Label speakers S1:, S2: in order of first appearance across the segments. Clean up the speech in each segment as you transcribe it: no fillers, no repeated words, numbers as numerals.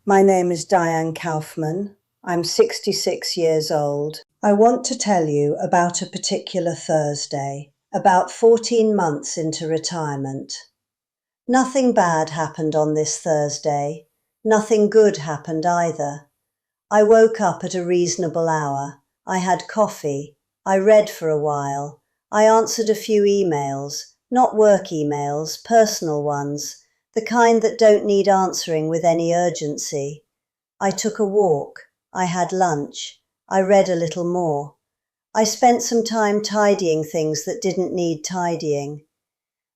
S1: My name is Diane Kaufman. I'm 66 years old. I want to tell you about a particular Thursday, about 14 months into retirement. Nothing bad happened on this Thursday. Nothing good happened either. I woke up at a reasonable hour. I had coffee. I read for a while. I answered a few emails, not work emails, personal ones, the kind that don't need answering with any urgency. I took a walk. I had lunch. I read a little more. I spent some time tidying things that didn't need tidying.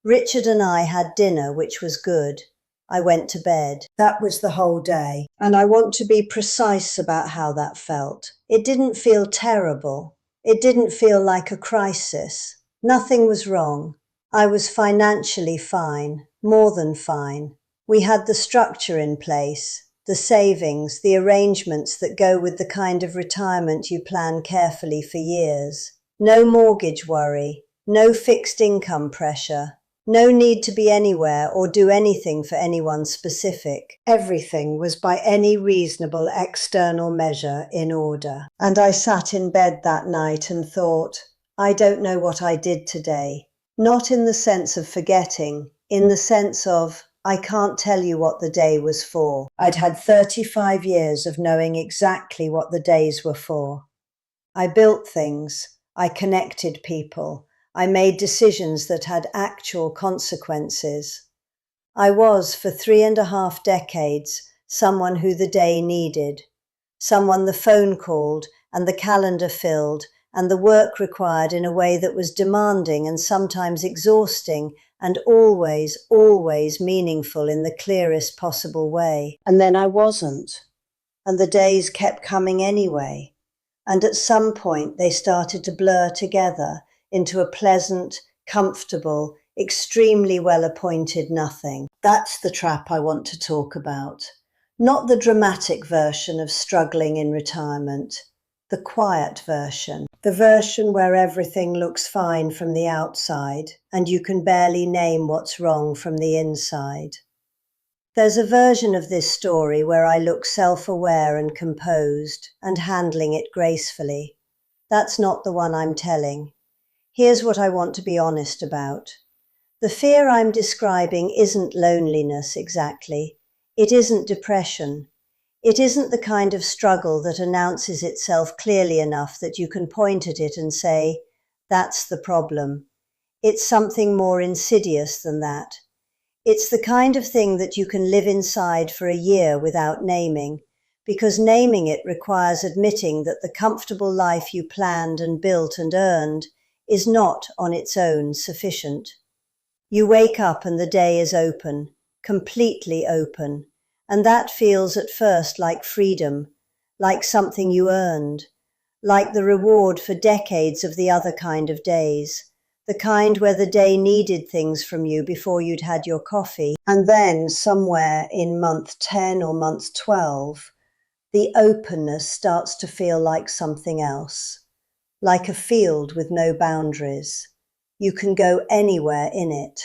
S1: Richard and I had dinner, which was good. I went to bed. That was the whole day. And I want to be precise about how that felt. It didn't feel terrible. It didn't feel like a crisis. Nothing was wrong. I was financially fine, more than fine. We had the structure in place, the savings, the arrangements that go with the kind of retirement you plan carefully for years. No mortgage worry, no fixed income pressure, no need to be anywhere or do anything for anyone specific. Everything was by any reasonable external measure in order. And I sat in bed that night and thought, I don't know what I did today. Not in the sense of forgetting, in the sense of, I can't tell you what the day was for. I'd had 35 years of knowing exactly what the days were for. I built things. I connected people. I made decisions that had actual consequences. I was, for 3.5 decades, someone who the day needed, someone the phone called and the calendar filled and the work required in a way that was demanding and sometimes exhausting and always, always meaningful in the clearest possible way. And then I wasn't. And the days kept coming anyway. And at some point they started to blur together into a pleasant, comfortable, extremely well-appointed nothing. That's the trap I want to talk about. Not the dramatic version of struggling in retirement. The quiet version. The version where everything looks fine from the outside and you can barely name what's wrong from the inside. There's a version of this story where I look self-aware and composed and handling it gracefully. That's not the one I'm telling. Here's what I want to be honest about. The fear I'm describing isn't loneliness exactly. It isn't depression. It isn't the kind of struggle that announces itself clearly enough that you can point at it and say, that's the problem. It's something more insidious than that. It's the kind of thing that you can live inside for a year without naming, because naming it requires admitting that the comfortable life you planned and built and earned is not on its own sufficient. You wake up and the day is open, completely open. And that feels at first like freedom, like something you earned, like the reward for decades of the other kind of days, the kind where the day needed things from you before you'd had your coffee. And then somewhere in month 10 or month 12, the openness starts to feel like something else, like a field with no boundaries. You can go anywhere in it.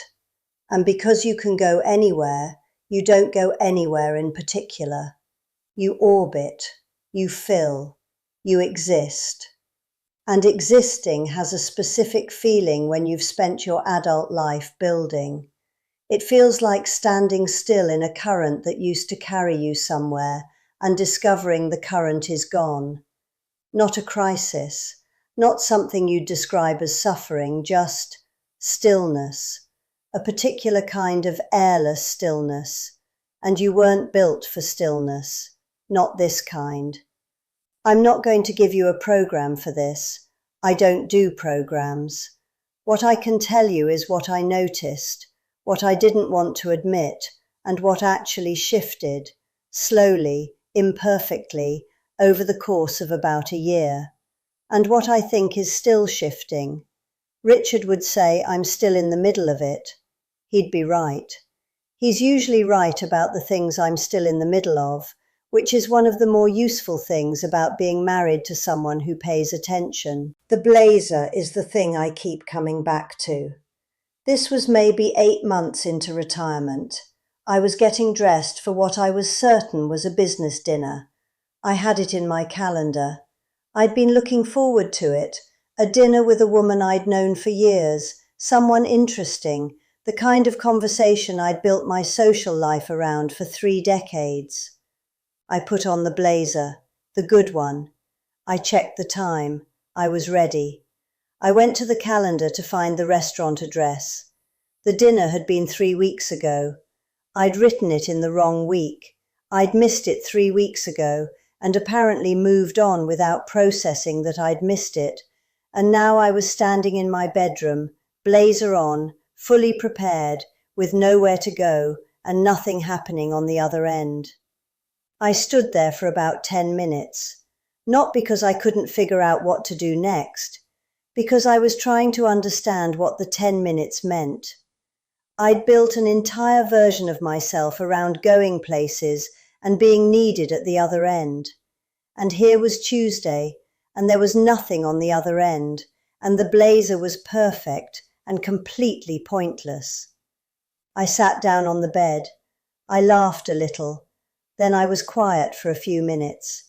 S1: And because you can go anywhere, you don't go anywhere in particular. You orbit, you fill, you exist. And existing has a specific feeling when you've spent your adult life building. It feels like standing still in a current that used to carry you somewhere and discovering the current is gone. Not a crisis, not something you'd describe as suffering, just stillness. A particular kind of airless stillness, and you weren't built for stillness, not this kind. I'm not going to give you a program for this. I don't do programs. What I can tell you is what I noticed, what I didn't want to admit, and what actually shifted, slowly, imperfectly, over the course of about a year, and what I think is still shifting. Richard would say I'm still in the middle of it. He'd be right. He's usually right about the things I'm still in the middle of, which is one of the more useful things about being married to someone who pays attention. The blazer is the thing I keep coming back to. This was maybe 8 months into retirement. I was getting dressed for what I was certain was a business dinner. I had it in my calendar. I'd been looking forward to it, a dinner with a woman I'd known for years, someone interesting, the kind of conversation I'd built my social life around for 3 decades. I put on the blazer, the good one. I checked the time. I was ready. I went to the calendar to find the restaurant address. The dinner had been 3 weeks ago. I'd written it in the wrong week. I'd missed it 3 weeks ago and apparently moved on without processing that I'd missed it. And now I was standing in my bedroom, blazer on, fully prepared, with nowhere to go and nothing happening on the other end. I stood there for about 10 minutes, not because I couldn't figure out what to do next, because I was trying to understand what the 10 minutes meant. I'd built an entire version of myself around going places and being needed at the other end. And here was Tuesday, and there was nothing on the other end, and the blazer was perfect and completely pointless. I sat down on the bed. I laughed a little. Then I was quiet for a few minutes.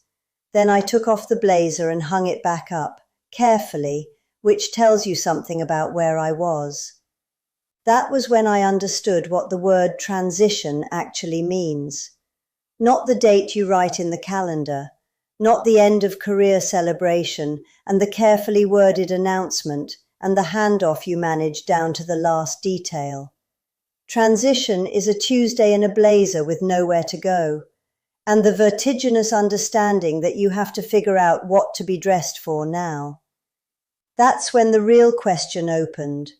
S1: Then I took off the blazer and hung it back up, carefully, which tells you something about where I was. That was when I understood what the word transition actually means. Not the date you write in the calendar, not the end of career celebration and the carefully worded announcement and the handoff you manage down to the last detail. Transition is a Tuesday in a blazer with nowhere to go, and the vertiginous understanding that you have to figure out what to be dressed for now. That's when the real question opened,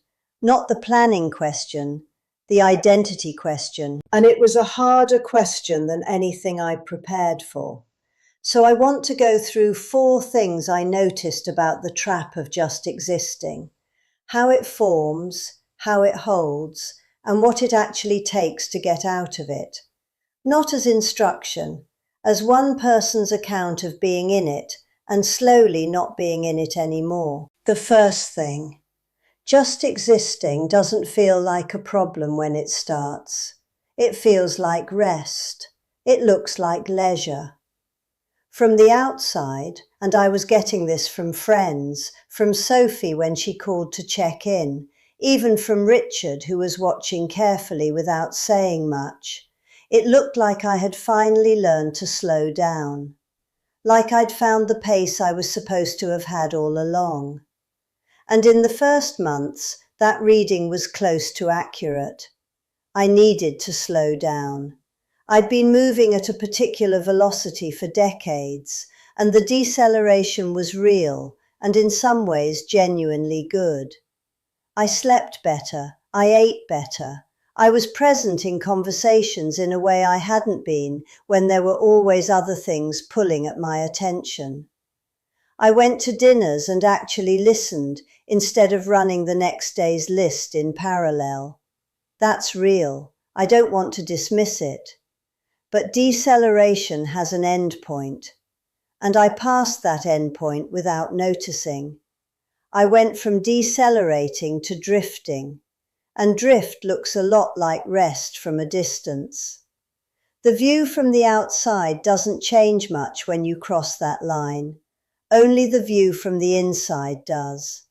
S1: not the planning question, the identity question. And it was a harder question than anything I prepared for. So I want to go through 4 things I noticed about the trap of just existing, how it forms, how it holds, and what it actually takes to get out of it. Not as instruction, as one person's account of being in it and slowly not being in it anymore. The first thing, just existing doesn't feel like a problem when it starts. It feels like rest. It looks like leisure. From the outside, and I was getting this from friends, from Sophie when she called to check in, even from Richard who was watching carefully without saying much, it looked like I had finally learned to slow down. Like I'd found the pace I was supposed to have had all along. And in the first months, that reading was close to accurate. I needed to slow down. I'd been moving at a particular velocity for decades, and the deceleration was real and in some ways genuinely good. I slept better. I ate better. I was present in conversations in a way I hadn't been when there were always other things pulling at my attention. I went to dinners and actually listened instead of running the next day's list in parallel. That's real. I don't want to dismiss it. But deceleration has an end point, and I passed that end point without noticing. I went from decelerating to drifting, and drift looks a lot like rest from a distance. The view from the outside doesn't change much when you cross that line. Only the view from the inside does.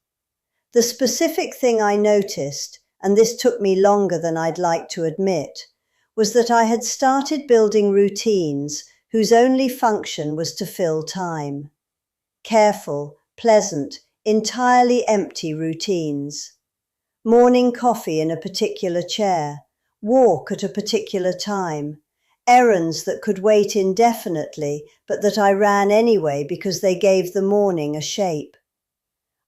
S1: The specific thing I noticed, and this took me longer than I'd like to admit, was that I had started building routines whose only function was to fill time. Careful, pleasant, entirely empty routines. Morning coffee in a particular chair, walk at a particular time, errands that could wait indefinitely but that I ran anyway because they gave the morning a shape.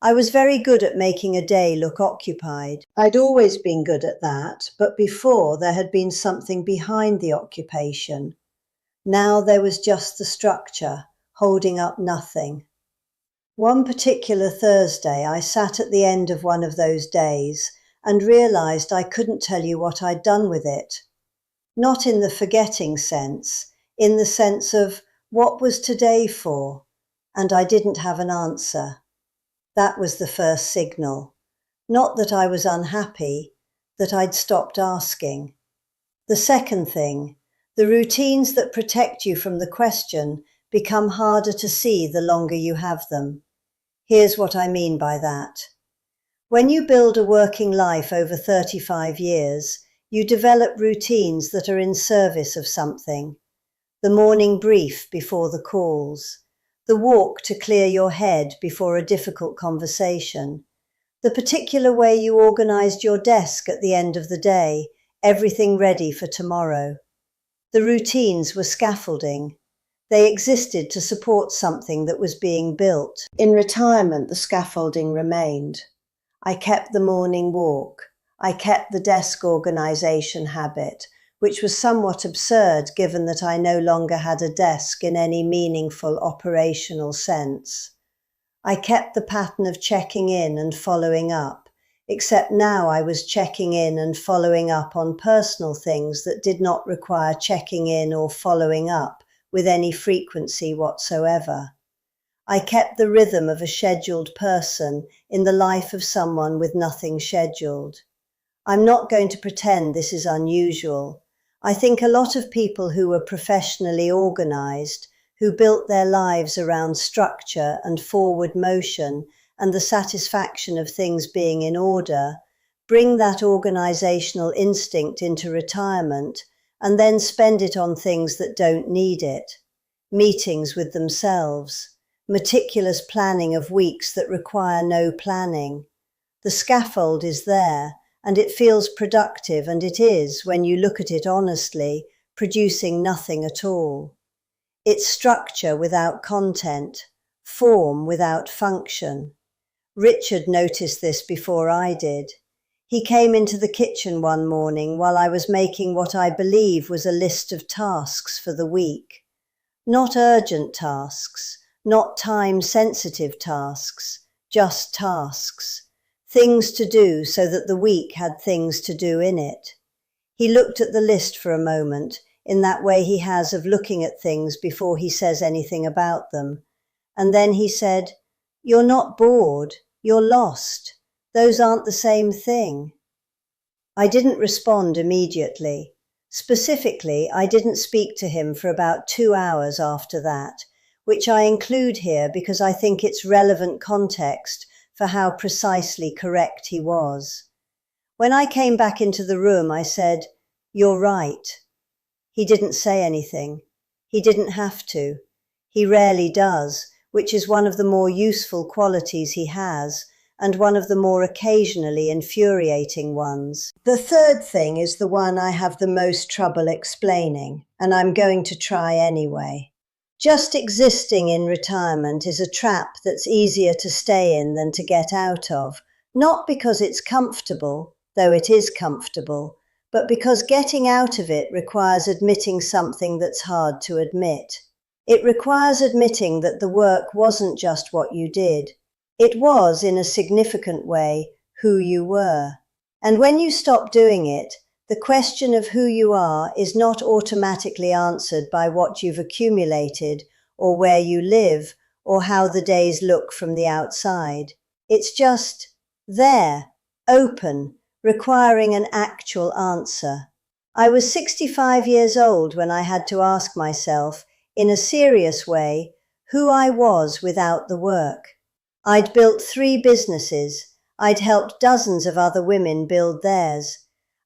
S1: I was very good at making a day look occupied. I'd always been good at that, but before there had been something behind the occupation. Now there was just the structure, holding up nothing. One particular Thursday, I sat at the end of one of those days and realized I couldn't tell you what I'd done with it. Not in the forgetting sense, in the sense of what was today for, and I didn't have an answer. That was the first signal. Not that I was unhappy, that I'd stopped asking. The The second thing, the routines that protect you from the question become harder to see the longer you have them. Here's what I mean by that. When you build a working life over 35 years, you develop routines that are in service of something. The morning brief before the calls, the walk to clear your head before a difficult conversation, the particular way you organized your desk at the end of the day, everything ready for tomorrow. The routines were scaffolding. They existed to support something that was being built. In retirement, the scaffolding remained. I kept the morning walk. I kept the desk organization habit, which was somewhat absurd given that I no longer had a desk in any meaningful operational sense. I kept the pattern of checking in and following up, except now I was checking in and following up on personal things that did not require checking in or following up with any frequency whatsoever. I kept the rhythm of a scheduled person in the life of someone with nothing scheduled. I'm not going to pretend this is unusual. I think a lot of people who were professionally organized, who built their lives around structure and forward motion and the satisfaction of things being in order, bring that organizational instinct into retirement and then spend it on things that don't need it. Meetings with themselves, meticulous planning of weeks that require no planning. The scaffold is there, and it feels productive, and it is, when you look at it honestly, producing nothing at all. It's structure without content, form without function. Richard noticed this before I did. He came into the kitchen one morning while I was making what I believe was a list of tasks for the week. Not urgent tasks, not time-sensitive tasks, just tasks. Things to do so that the week had things to do in it. He looked at the list for a moment, in that way he has of looking at things before he says anything about them. And then he said, "You're not bored, you're lost. Those aren't the same thing." I didn't respond immediately. Specifically, I didn't speak to him for about 2 hours after that, which I include here because I think it's relevant context for how precisely correct he was. When I came back into the room, I said, "You're right." He didn't say anything. He didn't have to. He rarely does, which is one of the more useful qualities he has, and one of the more occasionally infuriating ones. The third thing is the one I have the most trouble explaining, and I'm going to try anyway. Just existing in retirement is a trap that's easier to stay in than to get out of, not because it's comfortable, though it is comfortable, but because getting out of it requires admitting something that's hard to admit. It requires admitting that the work wasn't just what you did. It was, in a significant way, who you were. And when you stop doing it, the question of who you are is not automatically answered by what you've accumulated, or where you live, or how the days look from the outside. It's just there, open, requiring an actual answer. I was 65 years old when I had to ask myself, in a serious way, who I was without the work. I'd built 3 businesses. I'd helped dozens of other women build theirs.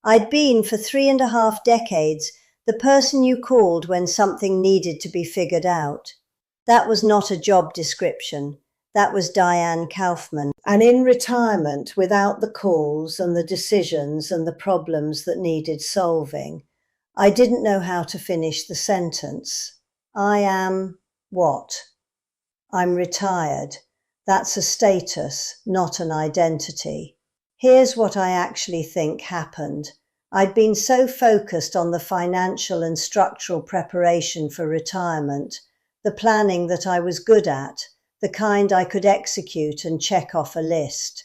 S1: I'd been for 3.5 decades the person you called when something needed to be figured out. That was not a job description. That was Diane Kaufman. And in retirement, without the calls and the decisions and the problems that needed solving, I didn't know how to finish the sentence. I am what? I'm retired. That's a status, not an identity. Here's what I actually think happened. I'd been so focused on the financial and structural preparation for retirement, the planning that I was good at, the kind I could execute and check off a list,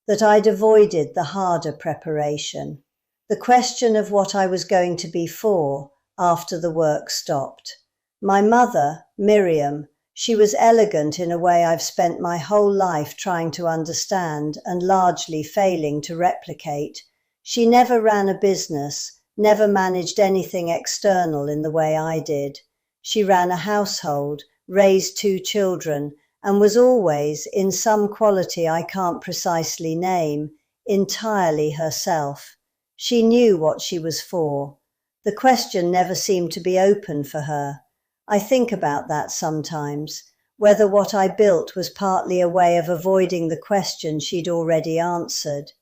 S1: that I'd avoided the harder preparation, the question of what I was going to be for after the work stopped. My mother, Miriam, she was elegant in a way I've spent my whole life trying to understand and largely failing to replicate. She never ran a business, never managed anything external in the way I did. She ran a household, raised 2 children, and was always, in some quality I can't precisely name, entirely herself. She knew what she was for. The question never seemed to be open for her. I think about that sometimes, whether what I built was partly a way of avoiding the question she'd already answered.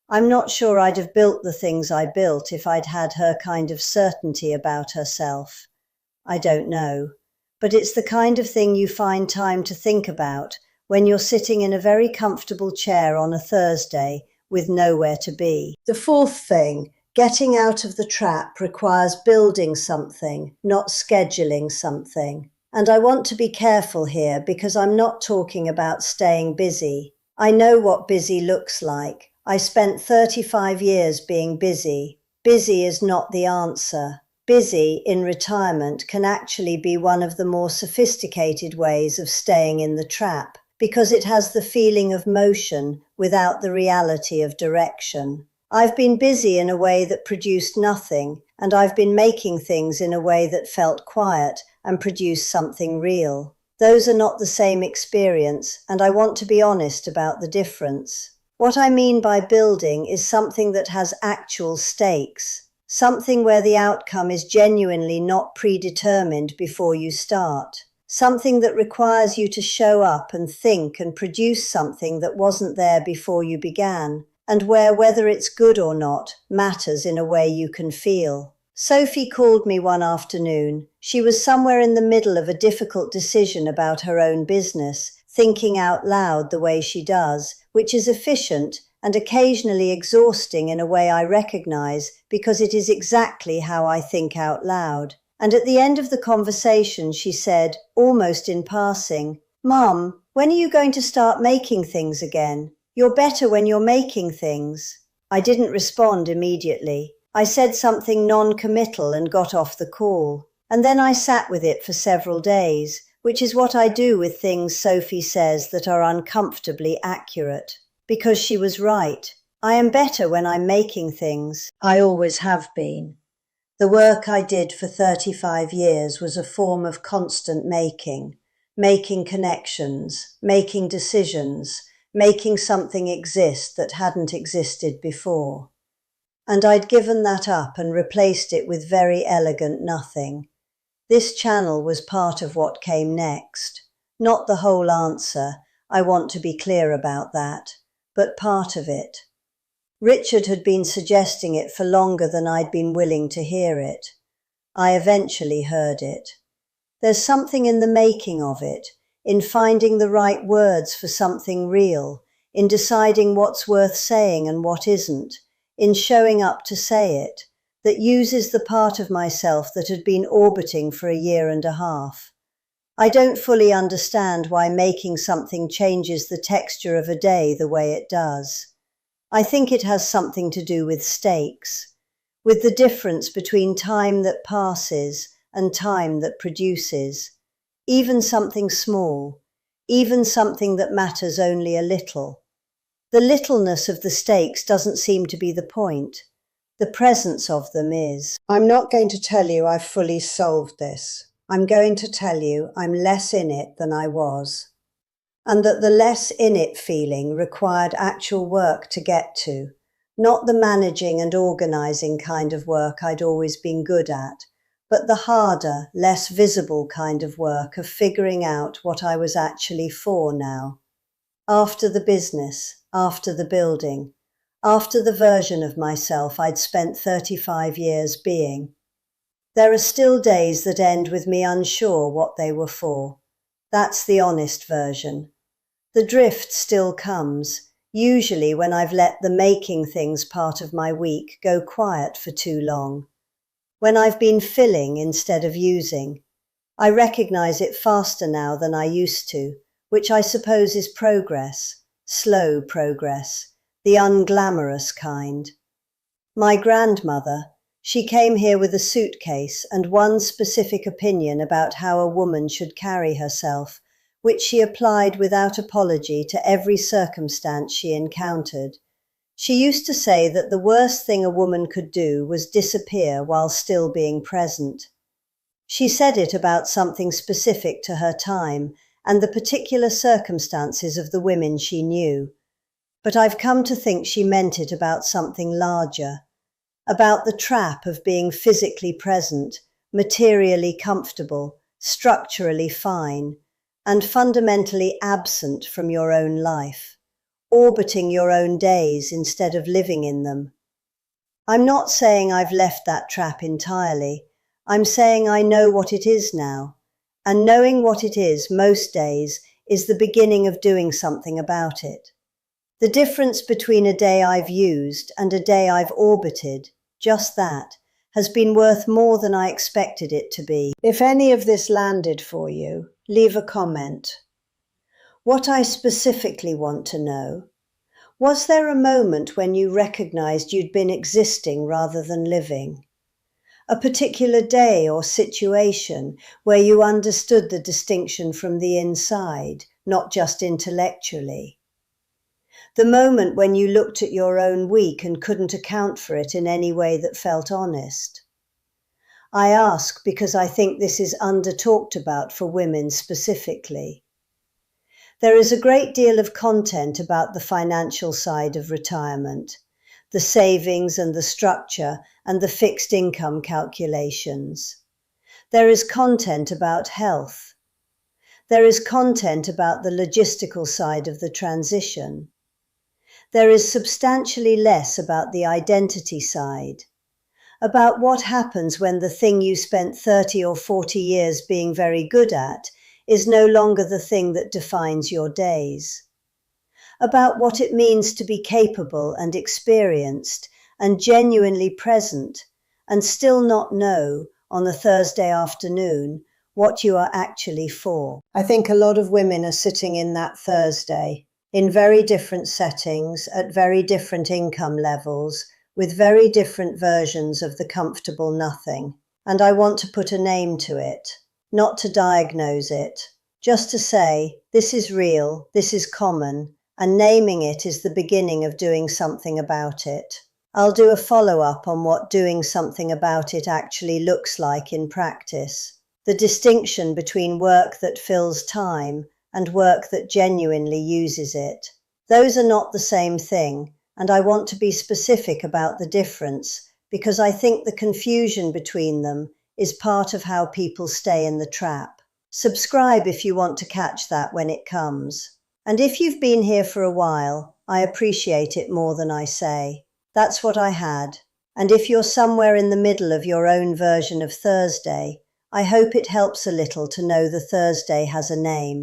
S1: I'm not sure I'd have built the things I built if I'd had her kind of certainty about herself. I don't know. But it's the kind of thing you find time to think about when you're sitting in a very comfortable chair on a Thursday with nowhere to be. The fourth thing, getting out of the trap, requires building something, not scheduling something. And I want to be careful here because I'm not talking about staying busy. I know what busy looks like. I spent 35 years being busy. Busy is not the answer. Busy in retirement can actually be one of the more sophisticated ways of staying in the trap because it has the feeling of motion without the reality of direction. I've been busy in a way that produced nothing, and I've been making things in a way that felt quiet and produced something real. Those are not the same experience, and I want to be honest about the difference. What I mean by building is something that has actual stakes, something where the outcome is genuinely not predetermined before you start, something that requires you to show up and think and produce something that wasn't there before you began, and where whether it's good or not matters in a way you can feel. Sophie called me one afternoon. She was somewhere in the middle of a difficult decision about her own business, thinking out loud the way she does, which is efficient and occasionally exhausting in a way I recognize because it is exactly how I think out loud. And at the end of the conversation, she said, almost in passing, "Mum, when are you going to start making things again? You're better when you're making things." I didn't respond immediately. I said something non-committal and got off the call. And then I sat with it for several days, which is what I do with things Sophie says that are uncomfortably accurate. Because she was right. I am better when I'm making things. I always have been. The work I did for 35 years was a form of constant making connections, making decisions, making something exist that hadn't existed before. And I'd given that up and replaced it with very elegant nothing. This channel was part of what came next. Not the whole answer, I want to be clear about that, but part of it. Richard had been suggesting it for longer than I'd been willing to hear it. I eventually heard it. There's something in the making of it, in finding the right words for something real, in deciding what's worth saying and what isn't, in showing up to say it, that uses the part of myself that had been orbiting for a year and a half. I don't fully understand why making something changes the texture of a day the way it does. I think it has something to do with stakes, with the difference between time that passes and time that produces, even something small, even something that matters only a little. The littleness of the stakes doesn't seem to be the point. The presence of them is. I'm not going to tell you I've fully solved this. I'm going to tell you I'm less in it than I was. And that the less in it feeling required actual work to get to, not the managing and organizing kind of work I'd always been good at, but the harder, less visible kind of work of figuring out what I was actually for now. After the business, after the building, after the version of myself I'd spent 35 years being. There are still days that end with me unsure what they were for. That's the honest version. The drift still comes, usually when I've let the making things part of my week go quiet for too long. When I've been filling instead of using. I recognize it faster now than I used to, which I suppose is progress, slow progress, the unglamorous kind. My grandmother, she came here with a suitcase and one specific opinion about how a woman should carry herself, which she applied without apology to every circumstance she encountered. She used to say that the worst thing a woman could do was disappear while still being present. She said it about something specific to her time and the particular circumstances of the women she knew. But I've come to think she meant it about something larger, about the trap of being physically present, materially comfortable, structurally fine, and fundamentally absent from your own life, orbiting your own days instead of living in them. I'm not saying I've left that trap entirely. I'm saying I know what it is now, and knowing what it is most days is the beginning of doing something about it. The difference between a day I've used and a day I've orbited, just that, has been worth more than I expected it to be. If any of this landed for you, leave a comment. What I specifically want to know: was there a moment when you recognized you'd been existing rather than living? A particular day or situation where you understood the distinction from the inside, not just intellectually? The moment when you looked at your own week and couldn't account for it in any way that felt honest? I ask because I think this is under-talked about for women specifically. There is a great deal of content about the financial side of retirement, the savings and the structure and the fixed income calculations. There is content about health. There is content about the logistical side of the transition. There is substantially less about the identity side, about what happens when the thing you spent 30 or 40 years being very good at is no longer the thing that defines your days, about what it means to be capable and experienced and genuinely present and still not know on a Thursday afternoon what you are actually for. I think a lot of women are sitting in that Thursday, in very different settings, at very different income levels, with very different versions of the comfortable nothing. And I want to put a name to it, not to diagnose it, just to say, this is real, this is common, and naming it is the beginning of doing something about it. I'll do a follow-up on what doing something about it actually looks like in practice, the distinction between work that fills time and work that genuinely uses it. Those are not the same thing, and I want to be specific about the difference because I think the confusion between them is part of how people stay in the trap. Subscribe if you want to catch that when it comes. And if you've been here for a while, I appreciate it more than I say. That's what I had. And if you're somewhere in the middle of your own version of Thursday, I hope it helps a little to know the Thursday has a name.